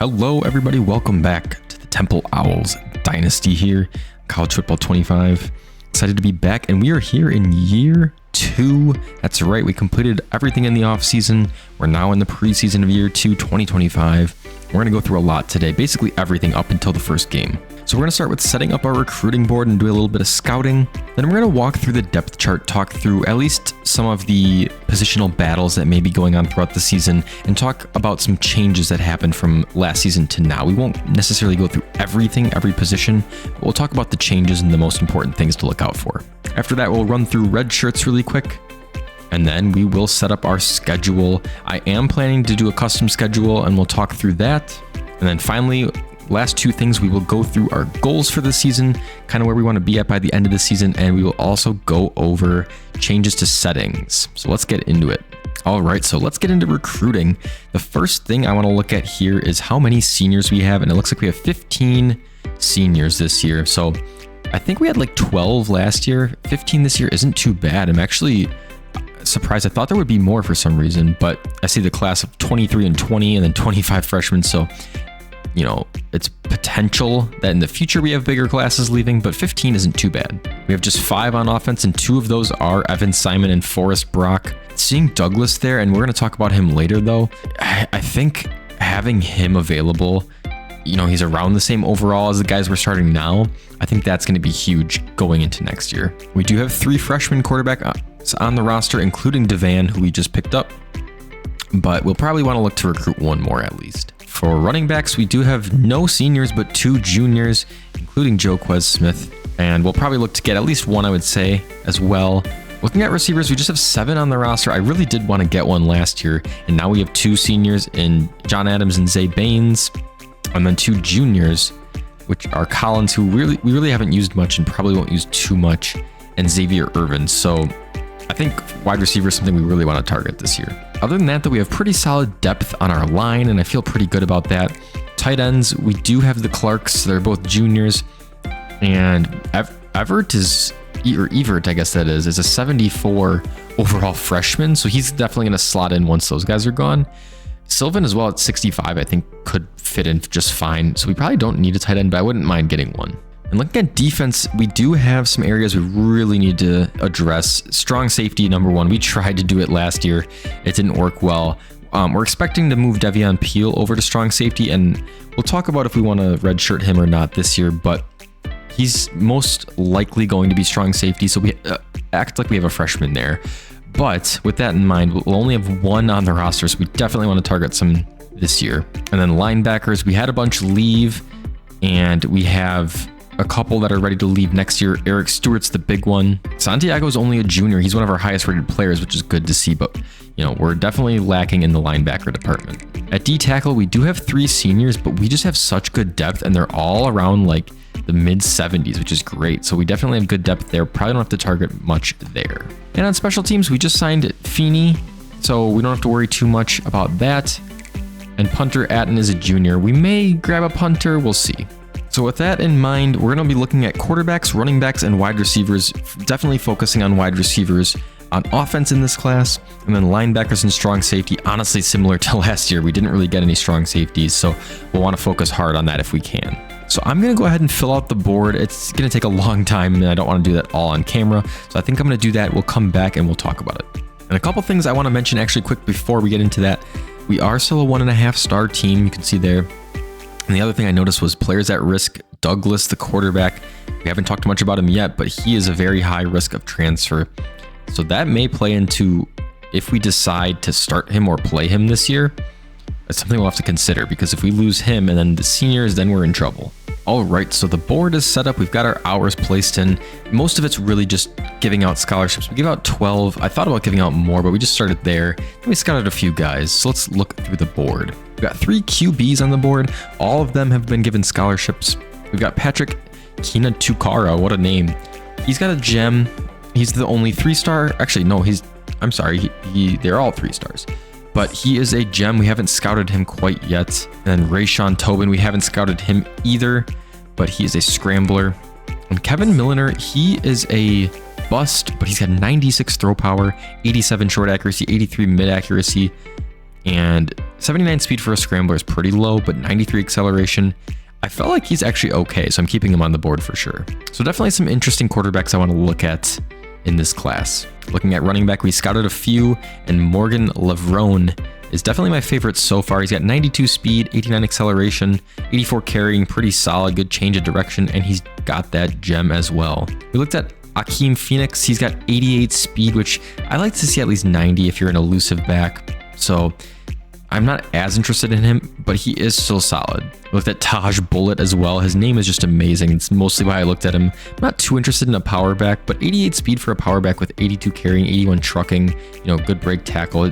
Hello, everybody. Welcome back to the Temple Owls Dynasty here, College Football 25. Excited to be back, and we are here in year 2. That's right. We completed everything in the offseason. We're now in the preseason of year 2, 2025. We're going to go through a lot today, basically everything up until the first game. So we're going to start with setting up our recruiting board and do a little bit of scouting. Then we're going to walk through the depth chart, talk through at least some of the positional battles that may be going on throughout the season, and talk about some changes that happened from last season to now. We won't necessarily go through everything, every position, but we'll talk about the changes and the most important things to look out for. After that, we'll run through red shirts really quick, and then we will set up our schedule. I am planning to do a custom schedule, and we'll talk through that. And then finally, last 2 things, we will go through our goals for the season, kind of where we want to be at by the end of the season, and we will also go over changes to settings. So let's get into it. All right, so let's get into recruiting. The first thing I want to look at here is how many seniors we have, and it looks like we have 15 seniors this year. So I think we had like 12 last year. 15 this year isn't too bad. I'm actually surprised. I thought there would be more for some reason, but I see the class of 23 and 20 and then 25 freshmen. So you know, it's potential that in the future we have bigger classes leaving, but 15 isn't too bad. We have just 5 on offense, and 2 of those are Evan Simon and Forrest Brock. Seeing Douglas there, and we're going to talk about him later though, I think having him available, you know, he's around the same overall as the guys we're starting now. I think that's going to be huge going into next year. We do have 3 freshman quarterbacks on the roster, including Devan, who we just picked up, but we'll probably want to look to recruit 1 more at least. For running backs, we do have no seniors, but 2 juniors, including Joquez Smith. And we'll probably look to get at least 1, I would say, as well. Looking at receivers, we just have 7 on the roster. I really did want to get 1 last year. And now we have 2 seniors in John Adams and Zay Baines. And then 2 juniors, which are Collins, who we really haven't used much and probably won't use too much, and Xavier Irvin. So I think wide receiver is something we really want to target this year. Other than that, though, we have pretty solid depth on our line, and I feel pretty good about that. Tight ends, we do have the Clarks. They're both juniors, and Evert I guess that is a 74 overall freshman, so he's definitely going to slot in once those guys are gone. Sylvan as well at 65, I think could fit in just fine, so we probably don't need a tight end, but I wouldn't mind getting one. And looking at defense, we do have some areas we really need to address. Strong safety, number 1. We tried to do it last year. It didn't work well. We're expecting to move Devion Peel over to strong safety, and we'll talk about if we want to redshirt him or not this year, but he's most likely going to be strong safety, so we act like we have a freshman there. But with that in mind, we'll only have 1 on the roster, so we definitely want to target some this year. And then linebackers, we had a bunch leave, and we have a couple that are ready to leave next year. Eric Stewart's the big one. Santiago is only a junior. He's one of our highest rated players, which is good to see, but you know, we're definitely lacking in the linebacker department. At D tackle, we do have 3 seniors, but we just have such good depth, and they're all around like the mid 70s, which is great. So we definitely have good depth there. Probably don't have to target much there. And on special teams, we just signed Feeney, so we don't have to worry too much about that. And punter Atten is a junior. We may grab a punter, we'll see. So with that in mind, we're going to be looking at quarterbacks, running backs, and wide receivers, definitely focusing on wide receivers on offense in this class, and then linebackers and strong safety. Honestly, similar to last year, we didn't really get any strong safeties, so we'll want to focus hard on that if we can. So I'm going to go ahead and fill out the board. It's going to take a long time, and I don't want to do that all on camera, so I think I'm going to do that. We'll come back and we'll talk about it. And a couple things I want to mention actually quick before we get into that. We are still a 1.5 star team, you can see there. And the other thing I noticed was players at risk. Douglas, the quarterback, we haven't talked much about him yet, but he is a very high risk of transfer. So that may play into if we decide to start him or play him this year. That's something we'll have to consider, because if we lose him and then the seniors, then we're in trouble. All right, so the board is set up. We've got our hours placed in. Most of it's really just giving out scholarships. We give out 12. I thought about giving out more, but we just started there. Then we scouted a few guys. So let's look through the board. We've got 3 QBs on the board. All of them have been given scholarships. We've got Patrick Kinatukara. What a name. He's got a gem. He's the only 3-star. Actually, no, I'm sorry. They're all 3 stars. But he is a gem. We haven't scouted him quite yet. And then Rayshawn Tobin, we haven't scouted him either, but he is a scrambler. And Kevin Milliner, he is a bust, but he's got 96 throw power, 87 short accuracy, 83 mid accuracy, and 79 speed for a scrambler is pretty low, but 93 acceleration. I felt like he's actually okay, so I'm keeping him on the board for sure. So definitely some interesting quarterbacks I want to look at in this class. Looking at running back, we scouted a few, and Morgan Lavrone is definitely my favorite so far. He's got 92 speed, 89 acceleration, 84 carrying, pretty solid, good change of direction, and he's got that gem as well. We looked at Akeem Phoenix. He's got 88 speed, which I like to see at least 90 if you're an elusive back. So I'm not as interested in him, but he is still solid. We looked at Taj Bullet as well. His name is just amazing. It's mostly why I looked at him. I'm not too interested in a power back, but 88 speed for a power back with 82 carrying, 81 trucking, good break tackle.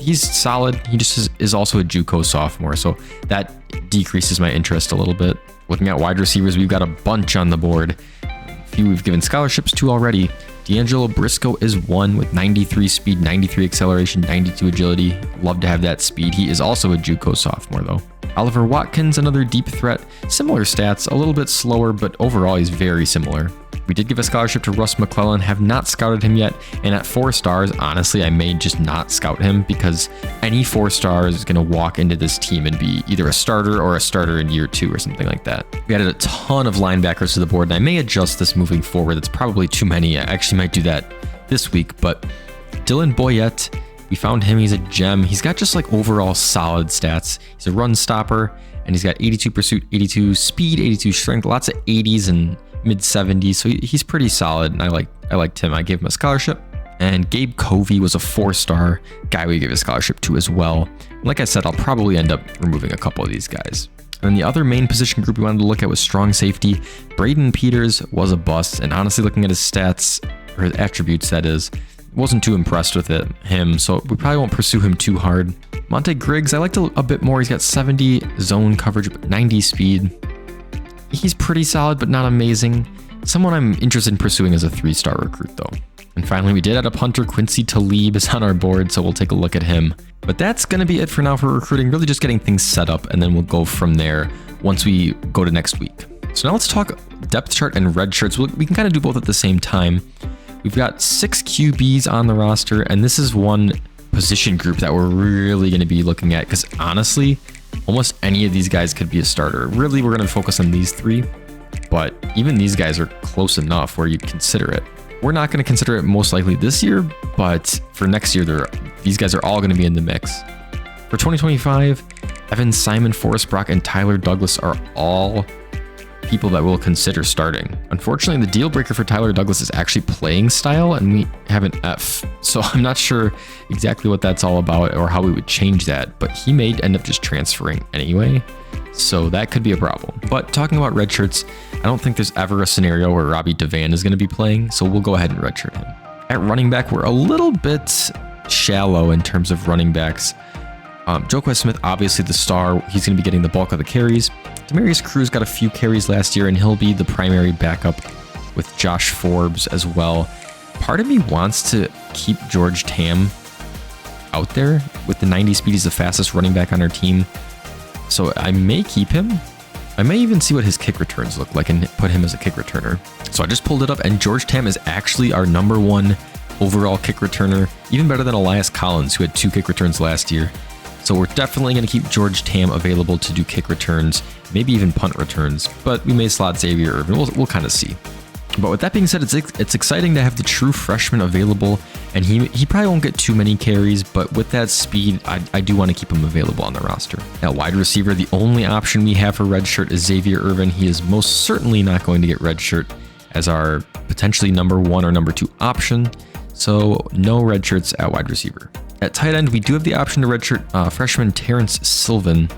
He's solid. He just is also a JUCO sophomore, so that decreases my interest a little bit. Looking at wide receivers, we've got a bunch on the board. A few we've given scholarships to already. D'Angelo Briscoe is one with 93 speed, 93 acceleration, 92 agility. Love to have that speed. He is also a JUCO sophomore though. Oliver Watkins, another deep threat. Similar stats, a little bit slower, but overall he's very similar. We did give a scholarship to Russ McClellan, have not scouted him yet, and at 4 stars, honestly, I may just not scout him because any 4 stars is going to walk into this team and be either a starter or a starter in year 2 or something like that. We added a ton of linebackers to the board, and I may adjust this moving forward. That's probably too many. I actually might do that this week, but Dylan Boyette, we found him. He's a gem. He's got just like overall solid stats. He's a run stopper, and he's got 82 pursuit, 82 speed, 82 strength, lots of 80s and mid 70s, so he's pretty solid, and I liked him. I gave him a scholarship. And Gabe Covey was a 4-star guy we gave a scholarship to as well. Like I said, I'll probably end up removing a couple of these guys. And the other main position group we wanted to look at was strong safety. Braden Peters was a bust, and honestly, looking at his stats, or his attributes that is, wasn't too impressed with him, so we probably won't pursue him too hard. Monte Griggs, I liked a bit more. He's got 70 zone coverage, but 90 speed. He's pretty solid, but not amazing. Someone I'm interested in pursuing as a 3-star recruit, though. And finally, we did add a punter. Quincy Talib is on our board, so we'll take a look at him. But that's going to be it for now for recruiting, really just getting things set up, and then we'll go from there once we go to next week. So now let's talk depth chart and red shirts. We can kind of do both at the same time. We've got 6 QBs on the roster, and this is one position group that we're really going to be looking at, because honestly, almost any of these guys could be a starter. Really, we're going to focus on these 3, but even these guys are close enough where you consider it. We're not going to consider it most likely this year, but for next year, these guys are all going to be in the mix. For 2025, Evan Simon, Forrest Brock, and Tyler Douglas are all people that we'll consider starting. Unfortunately, the deal breaker for Tyler Douglas is actually playing style, and we have an F, so I'm not sure exactly what that's all about or how we would change that, but he may end up just transferring anyway, so that could be a problem. But talking about red shirts, I don't think there's ever a scenario where Robbie Devan is going to be playing, so we'll go ahead and redshirt him. At running back, we're a little bit shallow in terms of running backs. Joquez Smith, obviously the star. He's going to be getting the bulk of the carries. Demarius Cruz got a few carries last year, and he'll be the primary backup with Josh Forbes as well. Part of me wants to keep George Tam out there with the 90 speed. He's the fastest running back on our team, so I may keep him. I may even see what his kick returns look like and put him as a kick returner. So I just pulled it up, and George Tam is actually our #1 overall kick returner, even better than Elias Collins, who had 2 kick returns last year. So we're definitely going to keep George Tam available to do kick returns, maybe even punt returns, but we may slot Xavier Irvin. We'll kind of see. But with that being said, it's exciting to have the true freshman available, and he probably won't get too many carries, but with that speed, I do want to keep him available on the roster. At wide receiver, the only option we have for redshirt is Xavier Irvin. He is most certainly not going to get redshirt as our potentially #1 or #2 option, so no redshirts at wide receiver. At tight end, we do have the option to redshirt freshman Terrence Sylvan.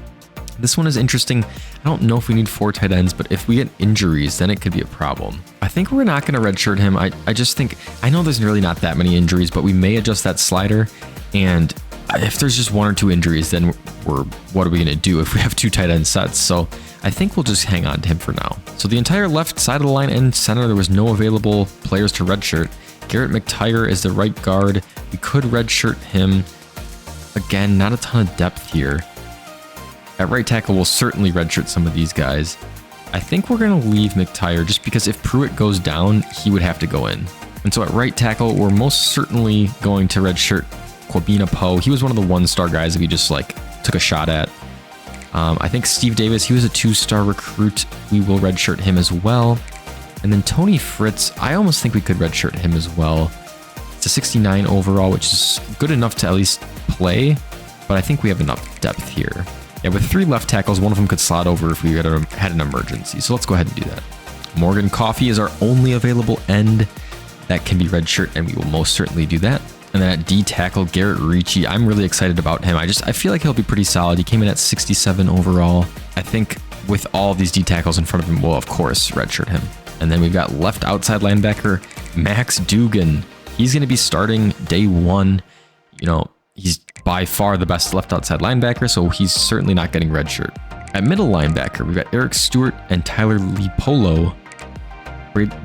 This one is interesting. I don't know if we need 4 tight ends, but if we get injuries, then it could be a problem. I think we're not going to redshirt him. I just think, I know there's really not that many injuries, but we may adjust that slider. And if there's just 1 or 2 injuries, then what are we going to do if we have 2 tight end sets? So I think we'll just hang on to him for now. So the entire left side of the line and center, there was no available players to redshirt. Garrett McTire is the right guard. We could redshirt him. Again, not a ton of depth here. At right tackle, we'll certainly redshirt some of these guys. I think we're going to leave McTire just because if Pruitt goes down, he would have to go in. And so at right tackle, we're most certainly going to redshirt Corbina Poe. He was one of the 1-star guys that we just took a shot at. I think Steve Davis, he was a 2-star recruit. We will redshirt him as well. And then Tony Fritz, I almost think we could redshirt him as well. It's a 69 overall, which is good enough to at least play, but I think we have enough depth here. Yeah, with 3 left tackles, one of them could slot over if we had an emergency. So let's go ahead and do that. Morgan Coffey is our only available end that can be redshirt, and we will most certainly do that. And then at D tackle, Garrett Ricci, I'm really excited about him. I feel like he'll be pretty solid. He came in at 67 overall. I think with all of these D tackles in front of him, we'll of course redshirt him. And then we've got left outside linebacker, Max Dugan. He's going to be starting day 1. You know, he's by far the best left outside linebacker, so he's certainly not getting redshirt. At middle linebacker, we've got Eric Stewart and Tyler Lipolo.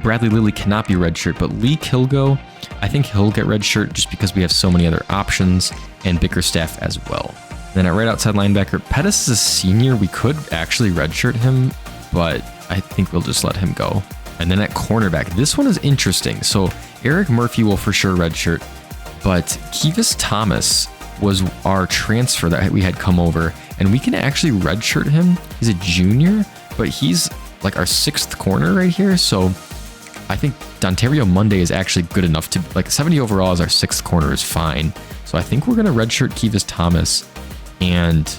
Bradley Lilly cannot be redshirt, but Lee Kilgo, I think he'll get redshirt just because we have so many other options, and Bickerstaff as well. Then at right outside linebacker, Pettis is a senior. We could actually redshirt him, but I think we'll just let him go. And then at cornerback, this one is interesting. So Eric Murphy will for sure redshirt, but Kevis Thomas was our transfer that we had come over, and we can actually redshirt him. He's a junior, but he's like our 6th corner right here. So I think Dontario Monday is actually good enough to, like, 70 overall as our 6th corner is fine. So I think we're going to redshirt Kevis Thomas, and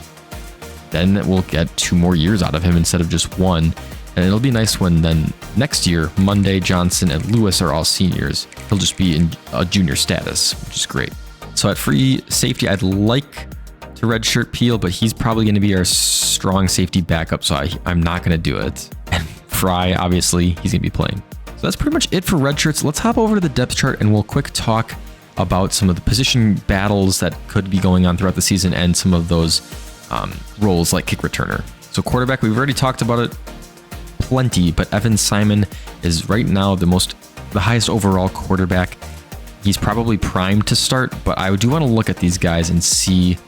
then we'll get 2 more years out of him instead of just 1. And it'll be nice when then next year, Monday, Johnson, and Lewis are all seniors. He'll just be in a junior status, which is great. So at free safety, I'd like to redshirt Peel, but he's probably going to be our strong safety backup, so I'm not going to do it. And Fry, obviously, he's going to be playing. So that's pretty much it for redshirts. Let's hop over to the depth chart and we'll quick talk about some of the position battles that could be going on throughout the season and some of those roles like kick returner. So quarterback, we've already talked about it plenty, but Evan Simon is right now the highest overall quarterback. He's probably primed to start, but I do want to look at these guys and see,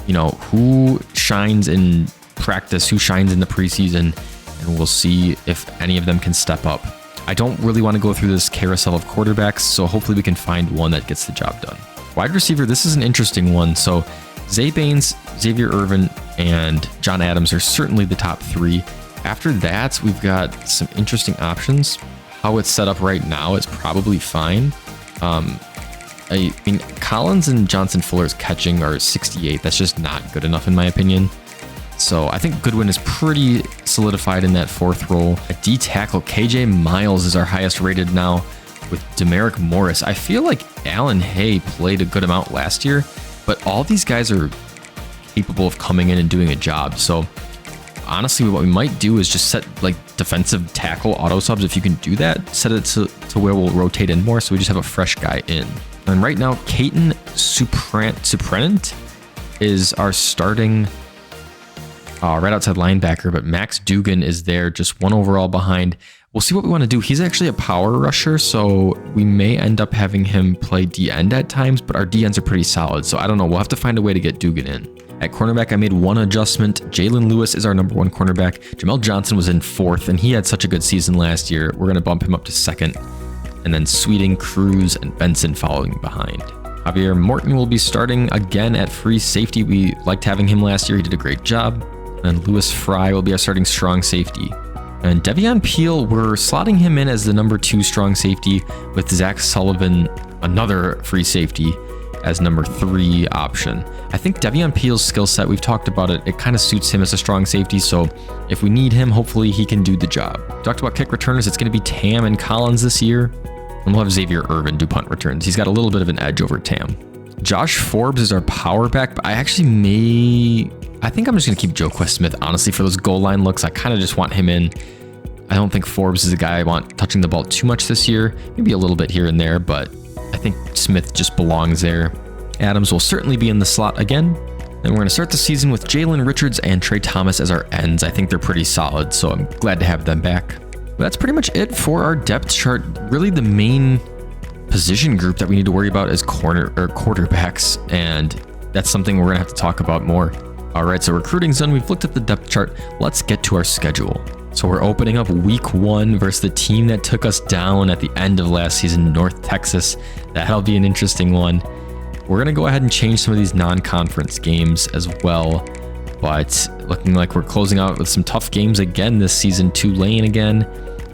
you know, who shines in practice, who shines in the preseason, and we'll see if any of them can step up. I don't really want to go through this carousel of quarterbacks, so hopefully we can find one that gets the job done. Wide receiver, this is an interesting one. So Zay Baines, Xavier Irvin, and John Adams are certainly the top 3. After that, we've got some interesting options. How it's set up right now is probably fine. I mean, Collins and Johnson Fuller's catching are 68. That's just not good enough in my opinion. So I think Goodwin is pretty solidified in that 4th role. At D tackle, KJ Miles is our highest rated now with Demerick Morris. I feel like Alan Hay played a good amount last year, but all these guys are capable of coming in and doing a job. So honestly, what we might do is just set like defensive tackle auto subs. If you can do that, set it to where we'll rotate in more, so we just have a fresh guy in. And right now, Caton Suprenant is our starting right outside linebacker, but Max Dugan is there, just 1 overall behind. We'll see what we want to do. He's actually a power rusher, so we may end up having him play D-end at times, but our D-ends are pretty solid, so I don't know. We'll have to find a way to get Dugan in. At cornerback, I made 1 adjustment. Jalen Lewis is our number 1 cornerback. Jamel Johnson was in 4th, and he had such a good season last year. We're going to bump him up to 2nd. And then Sweeting, Cruz, and Benson following behind. Javier Morton will be starting again at free safety. We liked having him last year. He did a great job. And Lewis Fry will be our starting strong safety. And Devion Peel, we're slotting him in as the number 2 strong safety with Zach Sullivan, another free safety, as number 3 option. I think Devion Peel's skill set, we've talked about it, it kind of suits him as a strong safety, so if we need him, hopefully he can do the job. Talked about kick returners, it's going to be Tam and Collins this year, and we'll have Xavier Irvin do punt returns. He's got a little bit of an edge over Tam. Josh Forbes is our power back, but I think I'm just going to keep Joe Quest Smith, honestly, for those goal line looks. I kind of just want him in. I don't think Forbes is a guy I want touching the ball too much this year, maybe a little bit here and there, but I think Smith just belongs there. Adams will certainly be in the slot again. And we're going to start the season with Jalen Richards and Trey Thomas as our ends. I think they're pretty solid, so I'm glad to have them back. But that's pretty much it for our depth chart. Really, the main position group that we need to worry about is quarterbacks, and that's something we're going to have to talk about more. All right, so recruiting's done. We've looked at the depth chart. Let's get to our schedule. So we're opening up week 1 versus the team that took us down at the end of last season, North Texas. That'll be an interesting one. we're going to go ahead and change some of these non-conference games as well. But looking like we're closing out with some tough games again this season. Tulane again,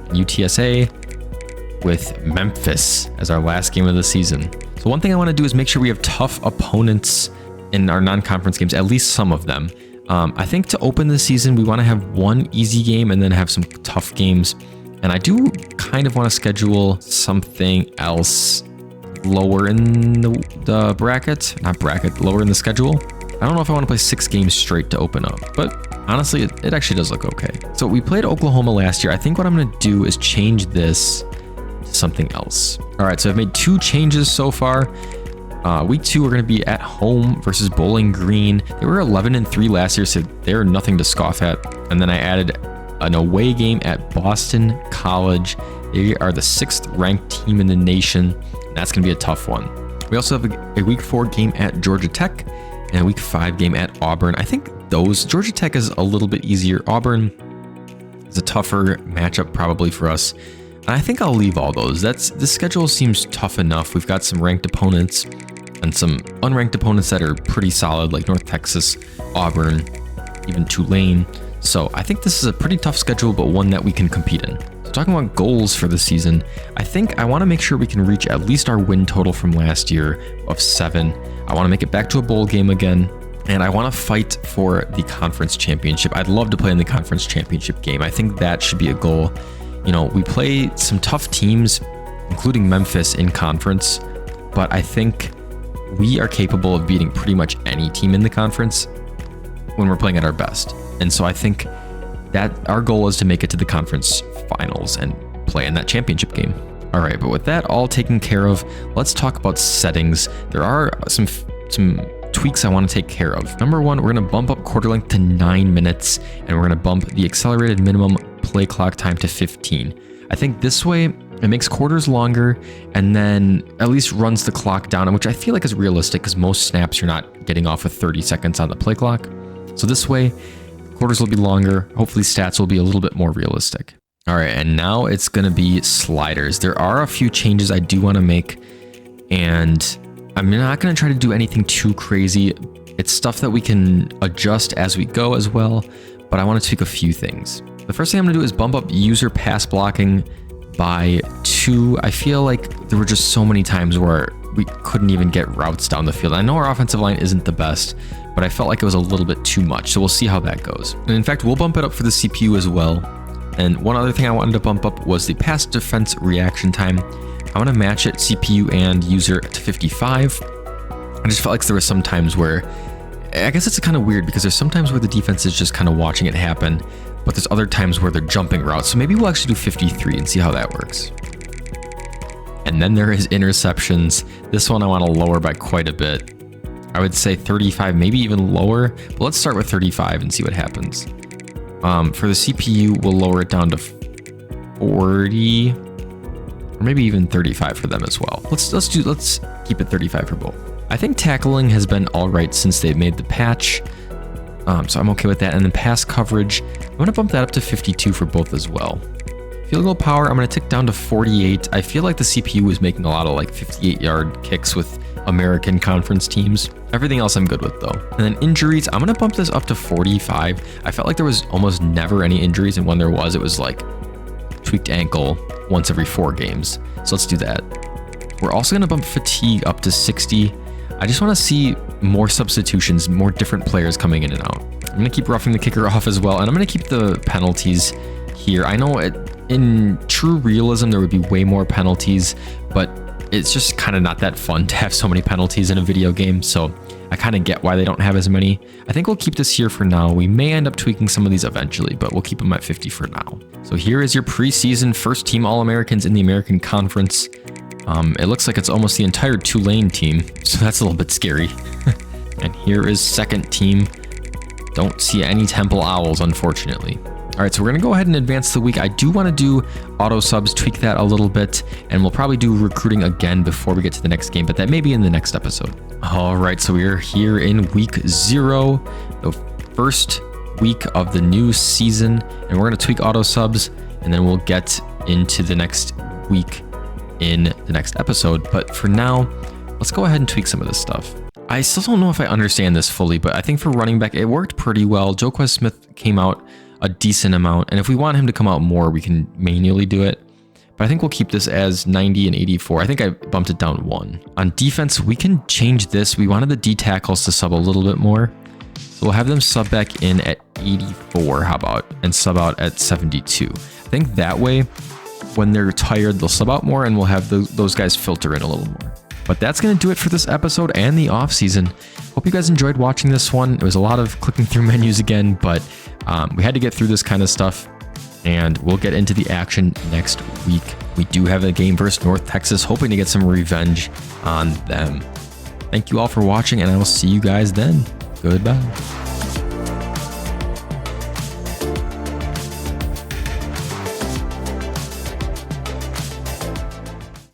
UTSA with Memphis as our last game of the season. So one thing I want to do is make sure we have tough opponents in our non-conference games, at least some of them. I think to open the season, we want to have one easy game and then have some tough games. And I do kind of want to schedule something else lower in the bracket, lower in the schedule. I don't know if I want to play 6 games straight to open up, but honestly, it actually does look okay. So we played Oklahoma last year. I think what I'm going to do is change this to something else. All right, so I've made 2 changes so far. Week 2, we're going to be at home versus Bowling Green. They were 11-3 last year, so they're nothing to scoff at. And then I added an away game at Boston College. They are the 6th ranked team in the nation. And that's going to be a tough one. We also have a week 4 game at Georgia Tech and a week 5 game at Auburn. I think Georgia Tech is a little bit easier. Auburn is a tougher matchup probably for us. And I think I'll leave all those. The schedule seems tough enough. We've got some ranked opponents and some unranked opponents that are pretty solid, like North Texas, Auburn, even Tulane. So I think this is a pretty tough schedule, but one that we can compete in. So talking about goals for the season, I think I want to make sure we can reach at least our win total from last year of 7. I want to make it back to a bowl game again, and I want to fight for the conference championship. I'd love to play in the conference championship game. I think that should be a goal. You know, we play some tough teams, including Memphis in conference, but I think we are capable of beating pretty much any team in the conference when we're playing at our best. And so I think that our goal is to make it to the conference finals and play in that championship game. All right, but with that all taken care of, let's talk about settings. There are some tweaks I want to take care of. Number 1, we're going to bump up quarter length to 9 minutes, and we're going to bump the accelerated minimum play clock time to 15. I think this way it makes quarters longer and then at least runs the clock down, which I feel like is realistic because most snaps you're not getting off with 30 seconds on the play clock. So this way, quarters will be longer. Hopefully stats will be a little bit more realistic. All right, and now it's going to be sliders. There are a few changes I do want to make, and I'm not going to try to do anything too crazy. It's stuff that we can adjust as we go as well, but I want to tweak a few things. The first thing I'm going to do is bump up user pass blocking by 2. I feel like there were just so many times where we couldn't even get routes down the field. I know our offensive line isn't the best, but I felt like it was a little bit too much. So we'll see how that goes. And in fact, we'll bump it up for the CPU as well. And one other thing I wanted to bump up was the pass defense reaction time. I want to match it CPU and user to 55. I just felt like there were some times where, I guess it's kind of weird because there's sometimes where the defense is just kind of watching it happen, but there's other times where they're jumping routes. So maybe we'll actually do 53 and see how that works. And then there is interceptions. This one I want to lower by quite a bit. I would say 35, maybe even lower. But let's start with 35 and see what happens. For the CPU, we'll lower it down to 40, or maybe even 35 for them as well. Let's keep it 35 for both. I think tackling has been all right since they've made the patch. So I'm okay with that. And then pass coverage, I'm gonna bump that up to 52 for both as well. Field goal power, I'm gonna tick down to 48. I feel like the CPU was making a lot of like 58-yard kicks with American conference teams. Everything else I'm good with though. And then injuries, I'm gonna bump this up to 45. I felt like there was almost never any injuries, and when there was, it was like tweaked ankle once every 4 games. So let's do that. We're also gonna bump fatigue up to 60. I just wanna see more substitutions, more different players coming in and out. I'm gonna keep roughing the kicker off as well, and I'm gonna keep the penalties here. I know in true realism, there would be way more penalties, but it's just kind of not that fun to have so many penalties in a video game. So I kind of get why they don't have as many. I think we'll keep this here for now. We may end up tweaking some of these eventually, but we'll keep them at 50 for now. So here is your preseason first team All-Americans in the American Conference. It looks like it's almost the entire Tulane team, so that's a little bit scary. And here is second team. Don't see any Temple Owls, unfortunately. All right, so we're gonna go ahead and advance the week. I do wanna do auto subs, tweak that a little bit, and we'll probably do recruiting again before we get to the next game, but that may be in the next episode. All right, so we are here in week 0, the first week of the new season, and we're gonna tweak auto subs, and then we'll get into the next week in the next episode. But for now, let's go ahead and tweak some of this stuff. I still don't know if I understand this fully, but I think for running back, it worked pretty well. Joquez Smith came out a decent amount, and if we want him to come out more, we can manually do it. But I think we'll keep this as 90 and 84. I think I bumped it down 1. On defense, we can change this. We wanted the D tackles to sub a little bit more. So we'll have them sub back in at 84, how about? And sub out at 72. I think that way, when they're tired, they'll sub out more, and we'll have those guys filter in a little more. But that's going to do it for this episode and the off season. Hope you guys enjoyed watching this one. It was a lot of clicking through menus again, but we had to get through this kind of stuff, and we'll get into the action next week. We do have a game versus North Texas, hoping to get some revenge on them. Thank you all for watching, and I will see you guys then. Goodbye.